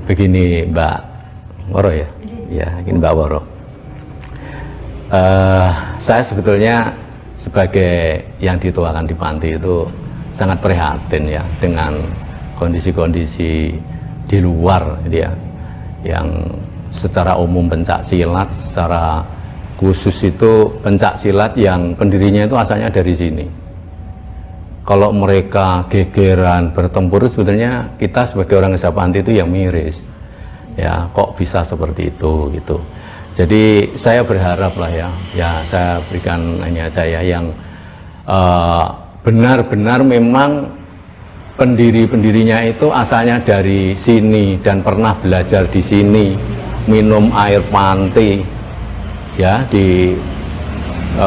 Begini Mbak Woro ya, ya ini Mbak Woro. Saya sebetulnya sebagai yang dituakan di panti itu sangat prihatin ya dengan kondisi-kondisi di luar gitu ya, yang secara umum pencak silat, secara khusus itu pencak silat yang pendirinya itu asalnya dari sini. Kalau mereka gegeran bertempur, sebetulnya kita sebagai orang desa panti itu yang miris. Ya, kok bisa seperti itu gitu. Jadi saya berharap lah ya saya berikan hanya saya yang benar-benar memang pendirinya itu asalnya dari sini dan pernah belajar di sini, minum air panti, ya diberikan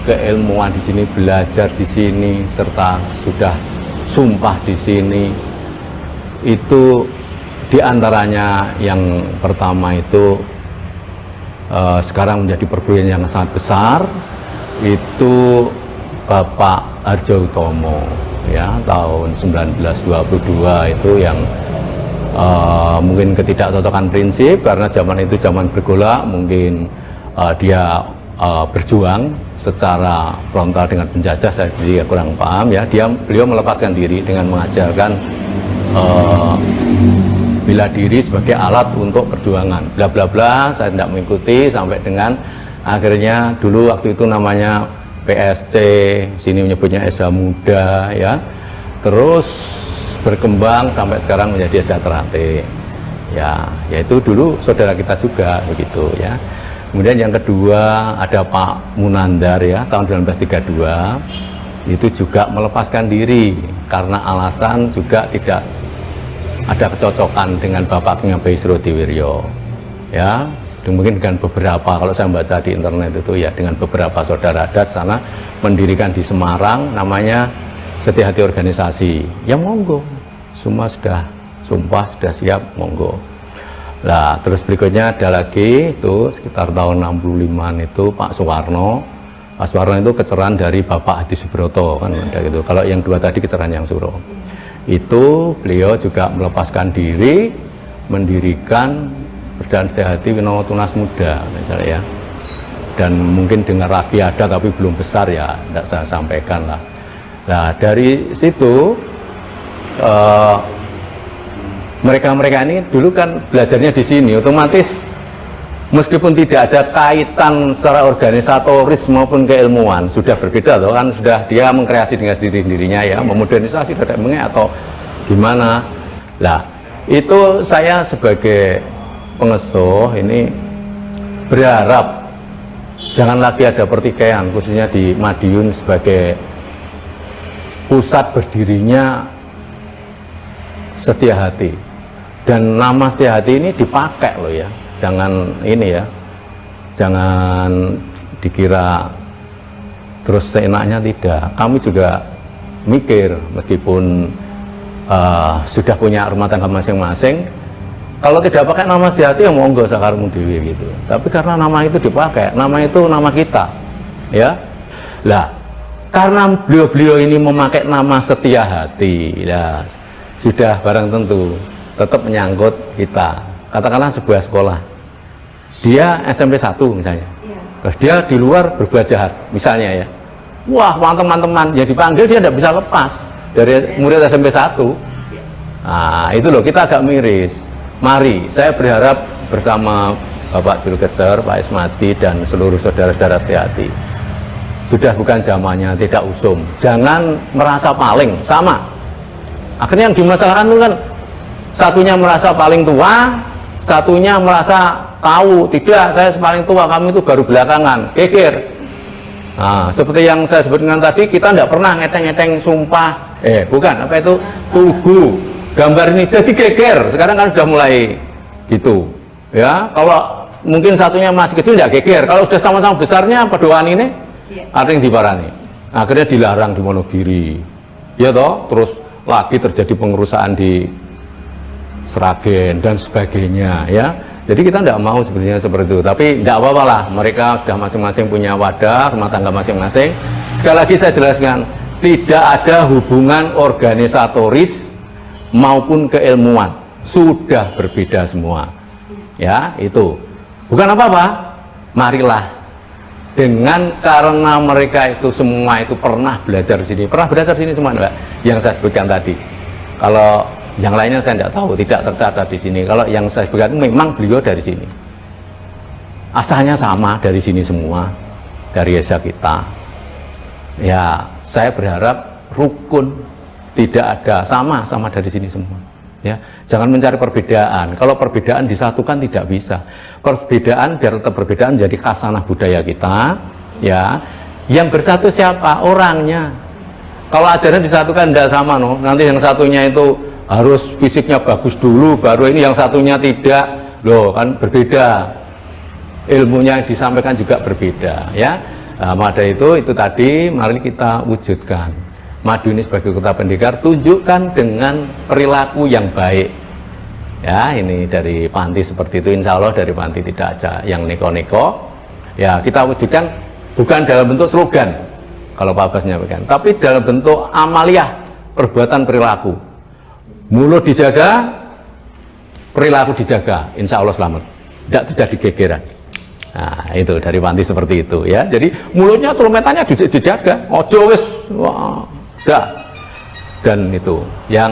keilmuan di sini, belajar di sini, serta sudah sumpah di sini. Itu diantaranya yang pertama itu sekarang menjadi perguruan yang sangat besar, itu Bapak Harjo Utomo ya, tahun 1922 itu yang mungkin ketidakcocokan prinsip karena zaman itu zaman bergolak, mungkin dia berjuang secara frontal dengan penjajah, saya jadi kurang paham ya. Beliau melepaskan diri dengan mengajarkan bela diri sebagai alat untuk perjuangan, bla bla bla. Saya tidak mengikuti sampai dengan akhirnya dulu waktu itu namanya PSC, sini menyebutnya Esa Muda ya, terus berkembang sampai sekarang menjadi Esa Terate ya, yaitu dulu saudara kita juga begitu ya. Kemudian yang kedua ada Pak Munandar ya, tahun 1932 itu juga melepaskan diri karena alasan juga tidak ada kecocokan dengan Bapak Ki Bayi Srodiwiryo ya. Mungkin dengan beberapa, kalau saya baca di internet itu ya, dengan beberapa saudara adat sana mendirikan di Semarang namanya Setia Hati Organisasi. Ya monggo, semua sudah sumpah, sudah siap, monggo. Nah, terus berikutnya ada lagi itu sekitar tahun 65 itu Pak Suwarno. Pak Suwarno itu kecerahan dari Bapak Hadi Subroto kan ada gitu. Kalau yang dua tadi kecerahan yang Suro. Itu beliau juga melepaskan diri, mendirikan Persaudaraan Setia Hati Winomo Tunas Muda misalnya ya. Dan mungkin dengar lagi ada tapi belum besar ya, tidak saya sampaikan lah. Nah dari situ mereka ini dulu kan belajarnya di sini, otomatis meskipun tidak ada kaitan secara organisatoris maupun keilmuan, sudah berbeda loh kan, sudah dia mengkreasi dengan sendirinya ya, memodernisasi atau gimana. Lah itu saya sebagai pengesuh ini berharap jangan lagi ada pertikaian, khususnya di Madiun sebagai pusat berdirinya Setia Hati. Dan nama Setia Hati ini dipakai loh ya, jangan ini ya, jangan dikira terus seenaknya, tidak. Kami juga mikir meskipun sudah punya rumah tangga masing-masing, kalau tidak pakai nama Setia Hati ya monggo sakarmu dewi gitu. Tapi karena nama itu dipakai, nama itu nama kita ya. Lah karena beliau ini memakai nama Setia Hati ya, sudah barang tentu tetap menyangkut kita. Katakanlah sebuah sekolah, dia SMP 1 misalnya, terus dia di luar berbuat jahat misalnya ya, wah teman-teman ya dipanggil, dia tidak bisa lepas dari murid SMP 1. Nah itu loh, kita agak miris. Mari, saya berharap bersama Bapak Juru Kecer, Pak Ismadi dan seluruh saudara-saudara Setia Hati, sudah bukan zamannya tidak usum, jangan merasa paling sama. Akhirnya yang dimasalahkan itu kan satunya merasa paling tua, satunya merasa tahu, tidak, saya paling tua, kami itu baru belakangan, geger. Nah, seperti yang saya sebutkan tadi, kita tidak pernah ngeteng-ngeteng sumpah, bukan, apa itu, tugu, gambar ini, jadi geger, sekarang kan sudah mulai gitu, ya, kalau mungkin satunya masih kecil, tidak geger, kalau sudah sama-sama besarnya, pedoan ini, ada yang diparani, akhirnya dilarang di Wonogiri, ya toh, terus lagi terjadi pengerusakan di Sragen dan sebagainya ya. Jadi kita tidak mau sebenarnya seperti itu, tapi tidak apa-apa lah, mereka sudah masing-masing punya wadah, rumah tangga masing-masing. Sekali lagi saya jelaskan, tidak ada hubungan organisatoris maupun keilmuan, sudah berbeda semua. Ya, itu bukan apa-apa. Marilah, dengan karena mereka itu semua itu pernah belajar di sini, semua, Mbak, yang saya sebutkan tadi. Kalau yang lainnya saya tidak tahu, tidak tercatat di sini. Kalau yang saya sebutkan memang beliau dari sini, asalnya sama dari sini semua, dari desa kita. Ya, saya berharap rukun, tidak ada, sama dari sini semua. Ya, jangan mencari perbedaan. Kalau perbedaan disatukan tidak bisa. Perbedaan biar tetap perbedaan jadi khasanah budaya kita. Ya, yang bersatu siapa? Orangnya. Kalau ajaran disatukan tidak sama, no. Nanti yang satunya itu harus fisiknya bagus dulu, baru ini yang satunya tidak, loh kan berbeda. Ilmunya yang disampaikan juga berbeda, ya. Nah, maka itu tadi mari kita wujudkan. Madiun ini sebagai kota pendekar, tunjukkan dengan perilaku yang baik. Ya, ini dari Panti seperti itu, insya Allah dari Panti tidak aja yang neko-neko. Ya, kita wujudkan bukan dalam bentuk slogan, kalau Pak Abbas menyampaikan, tapi dalam bentuk amaliyah, perbuatan perilaku. Mulut dijaga, perilaku dijaga, insya Allah selamat, tidak terjadi gegeran. Nah, itu dari Panti seperti itu, ya. Jadi mulutnya, celumetannya dijaga, ojo wis, wah, dah. Dan itu yang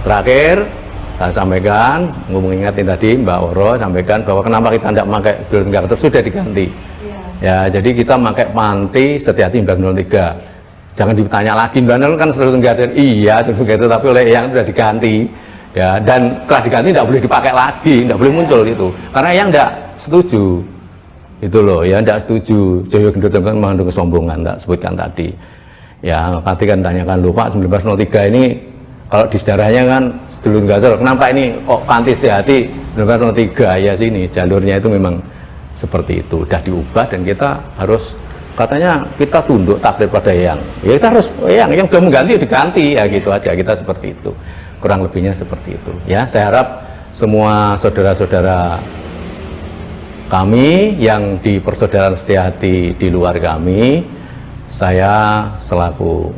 terakhir saya sampaikan, mengingatin tadi Mbak Oro sampaikan bahwa kenapa kita tidak pakai Sedulur Tenggar terus sudah diganti. Ya, jadi kita pakai Panti Setiati 1903. Jangan ditanya lagi, Mbak Nol kan Sedulur Tenggar, iya begitu, tapi oleh yang sudah diganti. Ya, dan setelah diganti tidak boleh dipakai lagi, tidak boleh muncul itu, karena yang tidak setuju itu loh, ya tidak setuju. Joyo Gendut kan mengandung kesombongan, tak sebutkan tadi. Ya, tadi kan tanyakan lupa 1903 ini kalau di sejarahnya kan Sedulur Tenggar, kenapa ini kok Panti Setiati 1903, ya sini jalurnya itu memang seperti itu, udah diubah dan kita harus, katanya kita tunduk taklid pada yang, ya kita harus yang sudah mengganti diganti, ya gitu aja, kita seperti itu, kurang lebihnya seperti itu. Ya, saya harap semua saudara-saudara kami yang di Persaudaraan Setiati di luar kami, saya selaku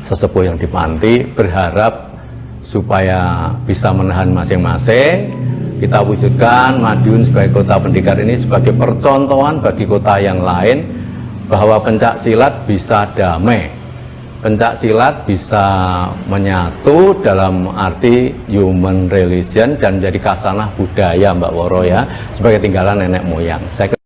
sesepuh yang di Panti berharap supaya bisa menahan masing-masing. Kita wujudkan Madiun sebagai kota pendekar ini sebagai percontohan bagi kota yang lain bahwa pencak silat bisa damai, pencak silat bisa menyatu dalam arti human relation dan menjadi khasanah budaya, Mbak Woro, ya, sebagai tinggalan nenek moyang. Saya